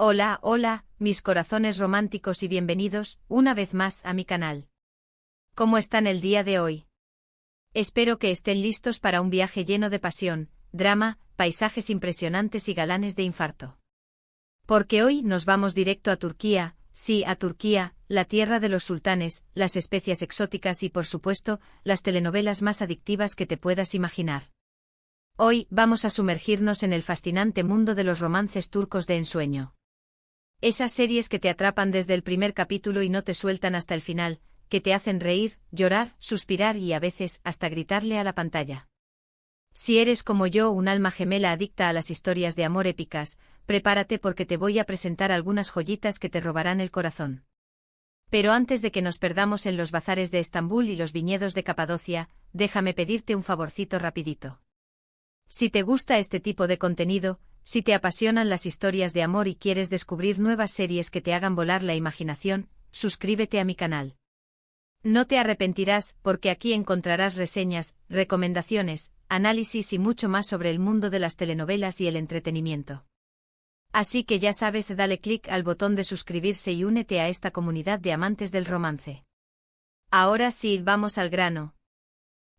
Hola, hola, mis corazones románticos y bienvenidos, una vez más, a mi canal. ¿Cómo están el día de hoy? Espero que estén listos para un viaje lleno de pasión, drama, paisajes impresionantes y galanes de infarto. Porque hoy nos vamos directo a Turquía, sí, a Turquía, la tierra de los sultanes, las especias exóticas y, por supuesto, las telenovelas más adictivas que te puedas imaginar. Hoy vamos a sumergirnos en el fascinante mundo de los romances turcos de ensueño. Esas series que te atrapan desde el primer capítulo y no te sueltan hasta el final, que te hacen reír, llorar, suspirar y a veces hasta gritarle a la pantalla. Si eres como yo, un alma gemela adicta a las historias de amor épicas, prepárate porque te voy a presentar algunas joyitas que te robarán el corazón. Pero antes de que nos perdamos en los bazares de Estambul y los viñedos de Capadocia, déjame pedirte un favorcito rapidito. Si te gusta este tipo de contenido, si te apasionan las historias de amor y quieres descubrir nuevas series que te hagan volar la imaginación, suscríbete a mi canal. No te arrepentirás porque aquí encontrarás reseñas, recomendaciones, análisis y mucho más sobre el mundo de las telenovelas y el entretenimiento. Así que ya sabes, dale clic al botón de suscribirse y únete a esta comunidad de amantes del romance. Ahora sí, vamos al grano.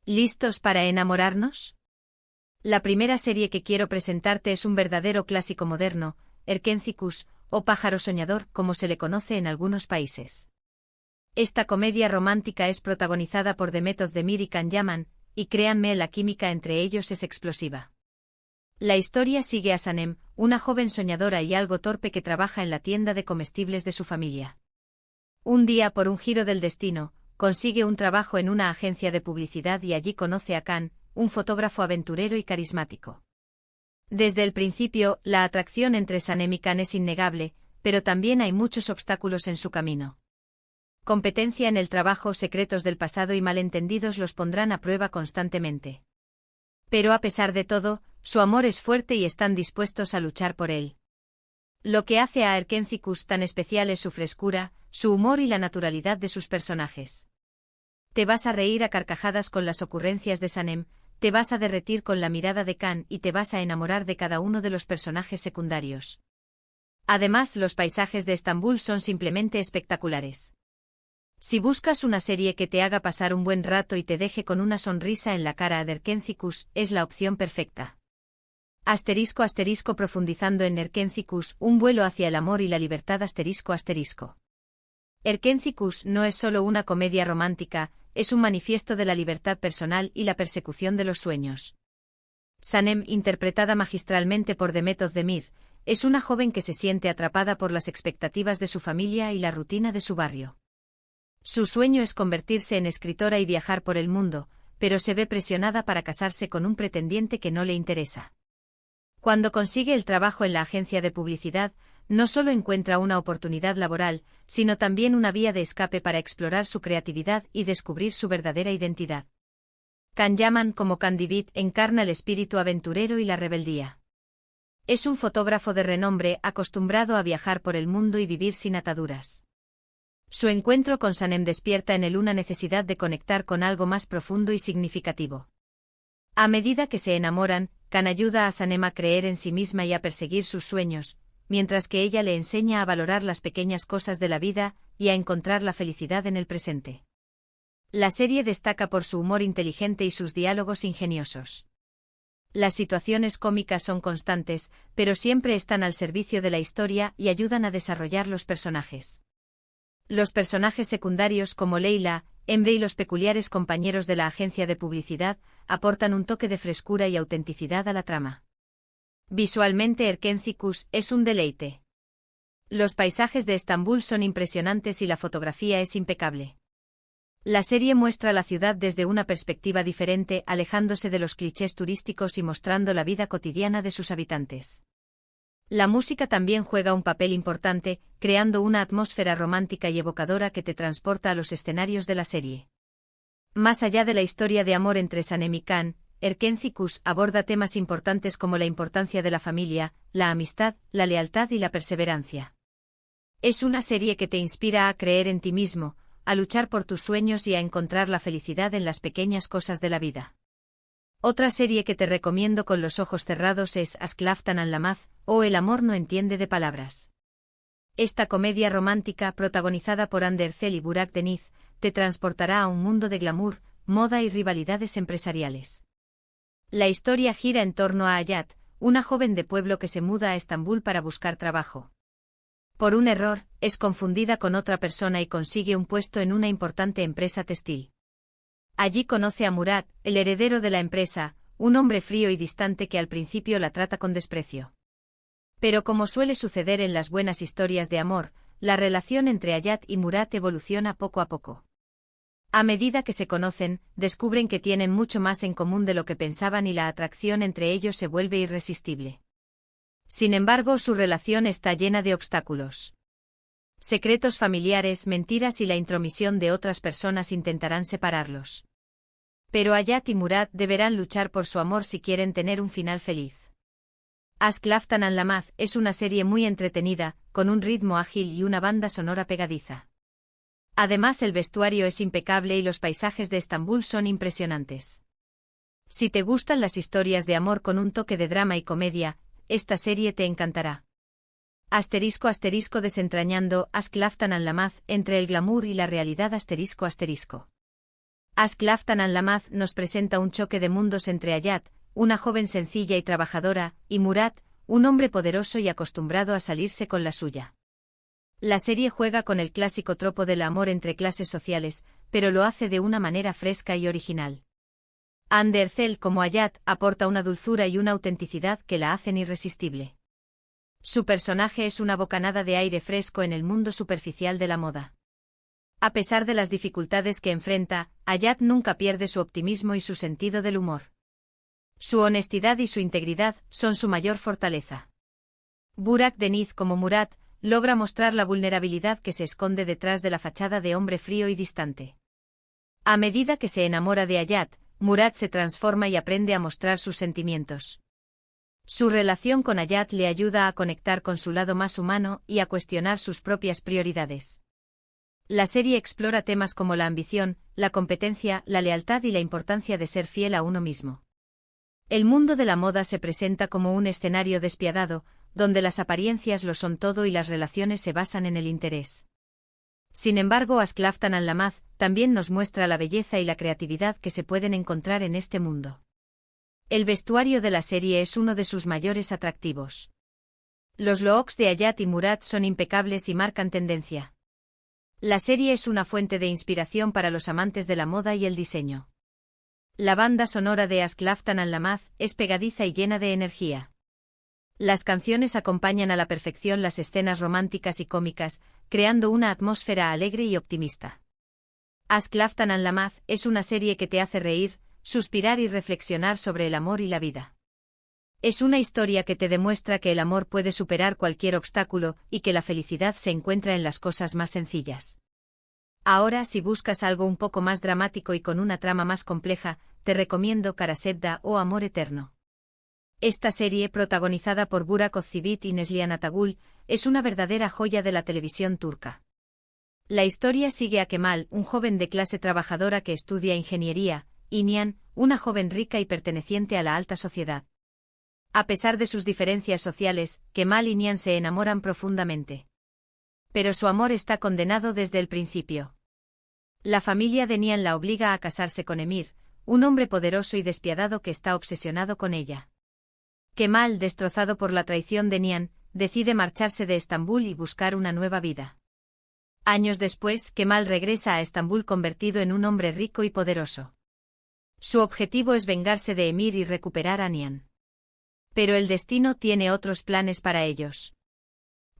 ¿Listos para enamorarnos? La primera serie que quiero presentarte es un verdadero clásico moderno, Erkenzicus, o Pájaro Soñador, como se le conoce en algunos países. Esta comedia romántica es protagonizada por Demet Özdemir y Can Yaman, y créanme, la química entre ellos es explosiva. La historia sigue a Sanem, una joven soñadora y algo torpe que trabaja en la tienda de comestibles de su familia. Un día, por un giro del destino, consigue un trabajo en una agencia de publicidad y allí conoce a Can, un fotógrafo aventurero y carismático. Desde el principio, la atracción entre Sanem y Can es innegable, pero también hay muchos obstáculos en su camino. Competencia en el trabajo, secretos del pasado y malentendidos los pondrán a prueba constantemente. Pero a pesar de todo, su amor es fuerte y están dispuestos a luchar por él. Lo que hace a Erkenzicus tan especial es su frescura, su humor y la naturalidad de sus personajes. Te vas a reír a carcajadas con las ocurrencias de Sanem, te vas a derretir con la mirada de Can y te vas a enamorar de cada uno de los personajes secundarios. Además, los paisajes de Estambul son simplemente espectaculares. Si buscas una serie que te haga pasar un buen rato y te deje con una sonrisa en la cara, Erkenzicus es la opción perfecta. *** Profundizando en Erkenzicus, un vuelo hacia el amor y la libertad ***. Erkenzicus no es solo una comedia romántica, es un manifiesto de la libertad personal y la persecución de los sueños. Sanem, interpretada magistralmente por Demet Özdemir, es una joven que se siente atrapada por las expectativas de su familia y la rutina de su barrio. Su sueño es convertirse en escritora y viajar por el mundo, pero se ve presionada para casarse con un pretendiente que no le interesa. Cuando consigue el trabajo en la agencia de publicidad, no solo encuentra una oportunidad laboral, sino también una vía de escape para explorar su creatividad y descubrir su verdadera identidad. Can Yaman, como Candibit, encarna el espíritu aventurero y la rebeldía. Es un fotógrafo de renombre acostumbrado a viajar por el mundo y vivir sin ataduras. Su encuentro con Sanem despierta en él una necesidad de conectar con algo más profundo y significativo. A medida que se enamoran, Can ayuda a Sanem a creer en sí misma y a perseguir sus sueños, mientras que ella le enseña a valorar las pequeñas cosas de la vida y a encontrar la felicidad en el presente. La serie destaca por su humor inteligente y sus diálogos ingeniosos. Las situaciones cómicas son constantes, pero siempre están al servicio de la historia y ayudan a desarrollar los personajes. Los personajes secundarios como Leila, Emre y los peculiares compañeros de la agencia de publicidad aportan un toque de frescura y autenticidad a la trama. Visualmente, Erkenzicus es un deleite. Los paisajes de Estambul son impresionantes y la fotografía es impecable. La serie muestra la ciudad desde una perspectiva diferente, alejándose de los clichés turísticos y mostrando la vida cotidiana de sus habitantes. La música también juega un papel importante, creando una atmósfera romántica y evocadora que te transporta a los escenarios de la serie. Más allá de la historia de amor entre Sanem y Can, Erkenzicus aborda temas importantes como la importancia de la familia, la amistad, la lealtad y la perseverancia. Es una serie que te inspira a creer en ti mismo, a luchar por tus sueños y a encontrar la felicidad en las pequeñas cosas de la vida. Otra serie que te recomiendo con los ojos cerrados es Aşk Laftan Anlamaz, o El amor no entiende de palabras. Esta comedia romántica, protagonizada por Ander Erzel y Burak Deniz, te transportará a un mundo de glamour, moda y rivalidades empresariales. La historia gira en torno a Hayat, una joven de pueblo que se muda a Estambul para buscar trabajo. Por un error, es confundida con otra persona y consigue un puesto en una importante empresa textil. Allí conoce a Murat, el heredero de la empresa, un hombre frío y distante que al principio la trata con desprecio. Pero como suele suceder en las buenas historias de amor, la relación entre Hayat y Murat evoluciona poco a poco. A medida que se conocen, descubren que tienen mucho más en común de lo que pensaban y la atracción entre ellos se vuelve irresistible. Sin embargo, su relación está llena de obstáculos. Secretos familiares, mentiras y la intromisión de otras personas intentarán separarlos. Pero Hayat y Murat deberán luchar por su amor si quieren tener un final feliz. Aşk Laftan Anlamaz es una serie muy entretenida, con un ritmo ágil y una banda sonora pegadiza. Además, el vestuario es impecable y los paisajes de Estambul son impresionantes. Si te gustan las historias de amor con un toque de drama y comedia, esta serie te encantará. *** Desentrañando Aşk Laftan Anlamaz entre el glamour y la realidad ***. Aşk Laftan Anlamaz nos presenta un choque de mundos entre Hayat, una joven sencilla y trabajadora, y Murat, un hombre poderoso y acostumbrado a salirse con la suya. La serie juega con el clásico tropo del amor entre clases sociales, pero lo hace de una manera fresca y original. Ander Erzel como Hayat aporta una dulzura y una autenticidad que la hacen irresistible. Su personaje es una bocanada de aire fresco en el mundo superficial de la moda. A pesar de las dificultades que enfrenta, Hayat nunca pierde su optimismo y su sentido del humor. Su honestidad y su integridad son su mayor fortaleza. Burak Deniz como Murat logra mostrar la vulnerabilidad que se esconde detrás de la fachada de hombre frío y distante. A medida que se enamora de Hayat, Murat se transforma y aprende a mostrar sus sentimientos. Su relación con Hayat le ayuda a conectar con su lado más humano y a cuestionar sus propias prioridades. La serie explora temas como la ambición, la competencia, la lealtad y la importancia de ser fiel a uno mismo. El mundo de la moda se presenta como un escenario despiadado, donde las apariencias lo son todo y las relaciones se basan en el interés. Sin embargo, Aşk Laftan Anlamaz también nos muestra la belleza y la creatividad que se pueden encontrar en este mundo. El vestuario de la serie es uno de sus mayores atractivos. Los looks de Hayat y Murat son impecables y marcan tendencia. La serie es una fuente de inspiración para los amantes de la moda y el diseño. La banda sonora de Aşk Laftan Anlamaz es pegadiza y llena de energía. Las canciones acompañan a la perfección las escenas románticas y cómicas, creando una atmósfera alegre y optimista. Aşk Laftan Anlamaz es una serie que te hace reír, suspirar y reflexionar sobre el amor y la vida. Es una historia que te demuestra que el amor puede superar cualquier obstáculo y que la felicidad se encuentra en las cosas más sencillas. Ahora, si buscas algo un poco más dramático y con una trama más compleja, te recomiendo Kara Sevda o Amor Eterno. Esta serie, protagonizada por Burak Özçivit y Neslihan Atagül, es una verdadera joya de la televisión turca. La historia sigue a Kemal, un joven de clase trabajadora que estudia ingeniería, y Nihan, una joven rica y perteneciente a la alta sociedad. A pesar de sus diferencias sociales, Kemal y Nihan se enamoran profundamente. Pero su amor está condenado desde el principio. La familia de Nihan la obliga a casarse con Emir, un hombre poderoso y despiadado que está obsesionado con ella. Kemal, destrozado por la traición de Nihan, decide marcharse de Estambul y buscar una nueva vida. Años después, Kemal regresa a Estambul convertido en un hombre rico y poderoso. Su objetivo es vengarse de Emir y recuperar a Nihan. Pero el destino tiene otros planes para ellos.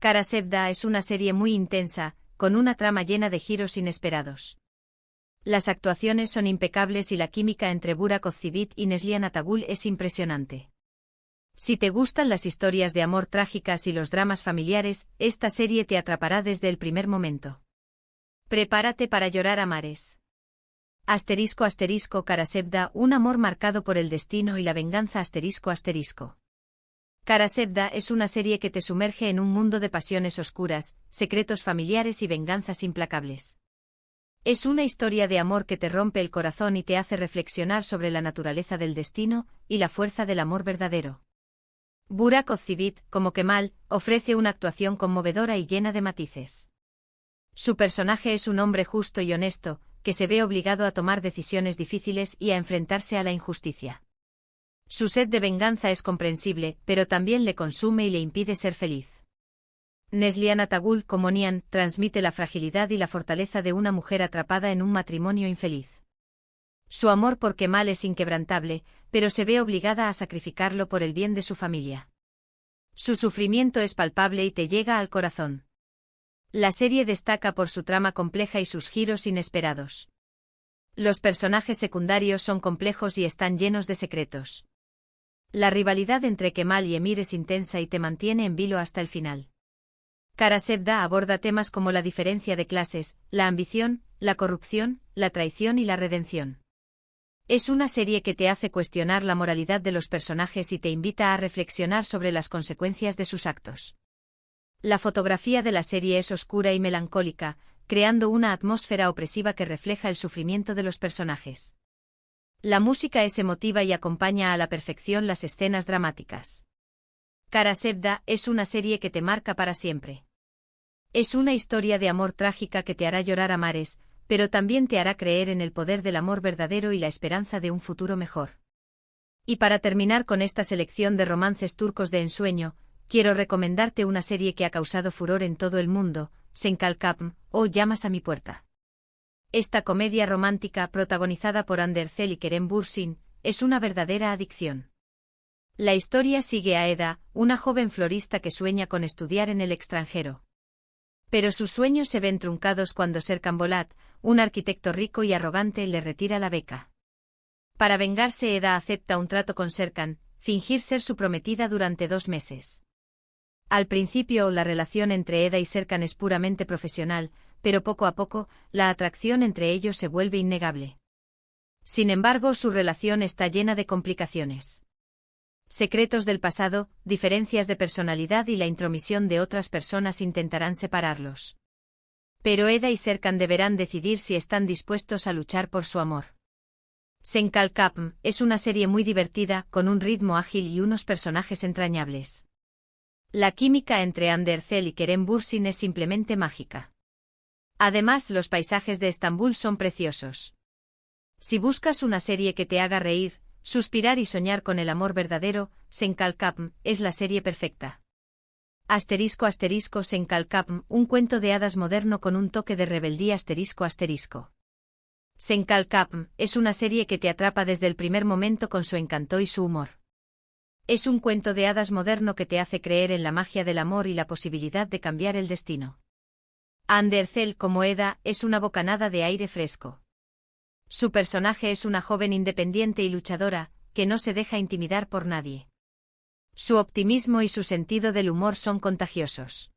Kara Sevda es una serie muy intensa, con una trama llena de giros inesperados. Las actuaciones son impecables y la química entre Burak Özçivit y Neslihan Atagül es impresionante. Si te gustan las historias de amor trágicas y los dramas familiares, esta serie te atrapará desde el primer momento. Prepárate para llorar a mares. *** Kara Sevda, un amor marcado por el destino y la venganza ***. Kara Sevda es una serie que te sumerge en un mundo de pasiones oscuras, secretos familiares y venganzas implacables. Es una historia de amor que te rompe el corazón y te hace reflexionar sobre la naturaleza del destino y la fuerza del amor verdadero. Burak Özçivit, como Kemal, ofrece una actuación conmovedora y llena de matices. Su personaje es un hombre justo y honesto, que se ve obligado a tomar decisiones difíciles y a enfrentarse a la injusticia. Su sed de venganza es comprensible, pero también le consume y le impide ser feliz. Neslihan Atagul, como Nihan, transmite la fragilidad y la fortaleza de una mujer atrapada en un matrimonio infeliz. Su amor por Kemal es inquebrantable, pero se ve obligada a sacrificarlo por el bien de su familia. Su sufrimiento es palpable y te llega al corazón. La serie destaca por su trama compleja y sus giros inesperados. Los personajes secundarios son complejos y están llenos de secretos. La rivalidad entre Kemal y Emir es intensa y te mantiene en vilo hasta el final. Kara Sevda aborda temas como la diferencia de clases, la ambición, la corrupción, la traición y la redención. Es una serie que te hace cuestionar la moralidad de los personajes y te invita a reflexionar sobre las consecuencias de sus actos. La fotografía de la serie es oscura y melancólica, creando una atmósfera opresiva que refleja el sufrimiento de los personajes. La música es emotiva y acompaña a la perfección las escenas dramáticas. Kara Sevda es una serie que te marca para siempre. Es una historia de amor trágica que te hará llorar a mares, pero también te hará creer en el poder del amor verdadero y la esperanza de un futuro mejor. Y para terminar con esta selección de romances turcos de ensueño, quiero recomendarte una serie que ha causado furor en todo el mundo, Sen Kalkapm, o Llamas a mi puerta. Esta comedia romántica, protagonizada por Hande Erçel y Kerem Bürsin, es una verdadera adicción. La historia sigue a Eda, una joven florista que sueña con estudiar en el extranjero. Pero sus sueños se ven truncados cuando Serkan Bolat, un arquitecto rico y arrogante, le retira la beca. Para vengarse, Eda acepta un trato con Serkan, fingir ser su prometida durante 2 meses. Al principio, la relación entre Eda y Serkan es puramente profesional, pero poco a poco, la atracción entre ellos se vuelve innegable. Sin embargo, su relación está llena de complicaciones. Secretos del pasado, diferencias de personalidad y la intromisión de otras personas intentarán separarlos. Pero Eda y Serkan deberán decidir si están dispuestos a luchar por su amor. Sen Kalkapm es una serie muy divertida, con un ritmo ágil y unos personajes entrañables. La química entre Hande Erçel y Kerem Bürsin es simplemente mágica. Además, los paisajes de Estambul son preciosos. Si buscas una serie que te haga reír, suspirar y soñar con el amor verdadero, Sen Kalkapm es la serie perfecta. ***, Sen Kalkapm, un cuento de hadas moderno con un toque de rebeldía ***. Sen Kalkapm es una serie que te atrapa desde el primer momento con su encanto y su humor. Es un cuento de hadas moderno que te hace creer en la magia del amor y la posibilidad de cambiar el destino. Hande Erçel, como Eda, es una bocanada de aire fresco. Su personaje es una joven independiente y luchadora, que no se deja intimidar por nadie. Su optimismo y su sentido del humor son contagiosos.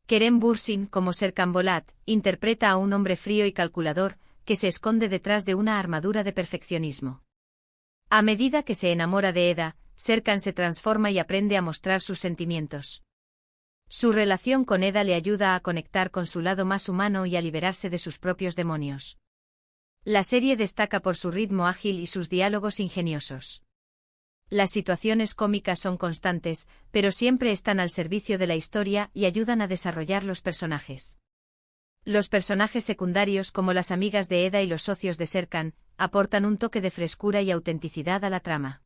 Kerem Bürsin, como Serkan Bolat, interpreta a un hombre frío y calculador, que se esconde detrás de una armadura de perfeccionismo. A medida que se enamora de Eda, Serkan se transforma y aprende a mostrar sus sentimientos. Su relación con Eda le ayuda a conectar con su lado más humano y a liberarse de sus propios demonios. La serie destaca por su ritmo ágil y sus diálogos ingeniosos. Las situaciones cómicas son constantes, pero siempre están al servicio de la historia y ayudan a desarrollar los personajes. Los personajes secundarios, como las amigas de Eda y los socios de Serkan, aportan un toque de frescura y autenticidad a la trama.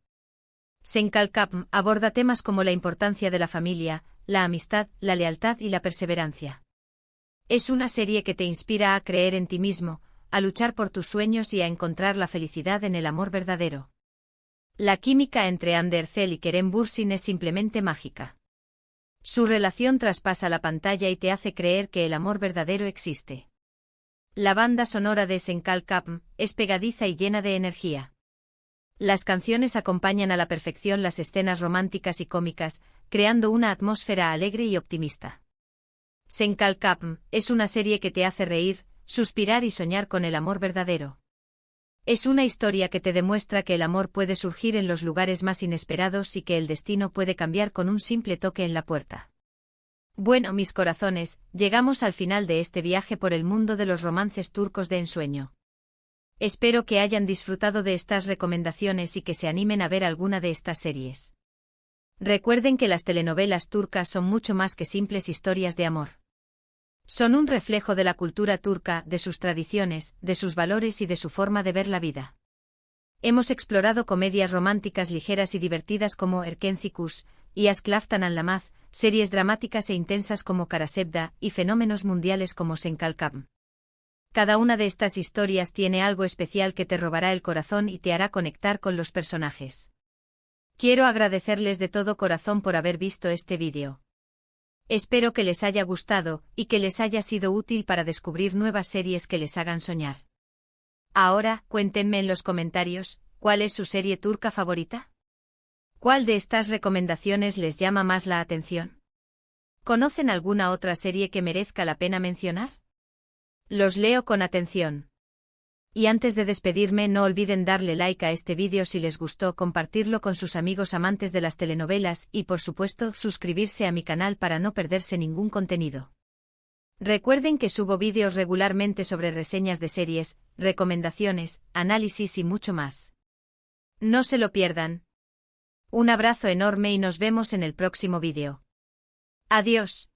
Sen Kalkapm aborda temas como la importancia de la familia, la amistad, la lealtad y la perseverancia. Es una serie que te inspira a creer en ti mismo, a luchar por tus sueños y a encontrar la felicidad en el amor verdadero. La química entre Hande Erçel y Kerem Bürsin es simplemente mágica. Su relación traspasa la pantalla y te hace creer que el amor verdadero existe. La banda sonora de Sen Kalkapm es pegadiza y llena de energía. Las canciones acompañan a la perfección las escenas románticas y cómicas, creando una atmósfera alegre y optimista. Sen Kalkapm es una serie que te hace reír, suspirar y soñar con el amor verdadero. Es una historia que te demuestra que el amor puede surgir en los lugares más inesperados y que el destino puede cambiar con un simple toque en la puerta. Bueno, mis corazones, llegamos al final de este viaje por el mundo de los romances turcos de ensueño. Espero que hayan disfrutado de estas recomendaciones y que se animen a ver alguna de estas series. Recuerden que las telenovelas turcas son mucho más que simples historias de amor. Son un reflejo de la cultura turca, de sus tradiciones, de sus valores y de su forma de ver la vida. Hemos explorado comedias románticas ligeras y divertidas como Erkenci y Aşk Laftan Anlamaz, series dramáticas e intensas como Karasevda y fenómenos mundiales como Senkalkam. Cada una de estas historias tiene algo especial que te robará el corazón y te hará conectar con los personajes. Quiero agradecerles de todo corazón por haber visto este vídeo. Espero que les haya gustado y que les haya sido útil para descubrir nuevas series que les hagan soñar. Ahora, cuéntenme en los comentarios, ¿cuál es su serie turca favorita? ¿Cuál de estas recomendaciones les llama más la atención? ¿Conocen alguna otra serie que merezca la pena mencionar? Los leo con atención. Y antes de despedirme, no olviden darle like a este vídeo si les gustó, compartirlo con sus amigos amantes de las telenovelas y, por supuesto, suscribirse a mi canal para no perderse ningún contenido. Recuerden que subo vídeos regularmente sobre reseñas de series, recomendaciones, análisis y mucho más. No se lo pierdan. Un abrazo enorme y nos vemos en el próximo vídeo. Adiós.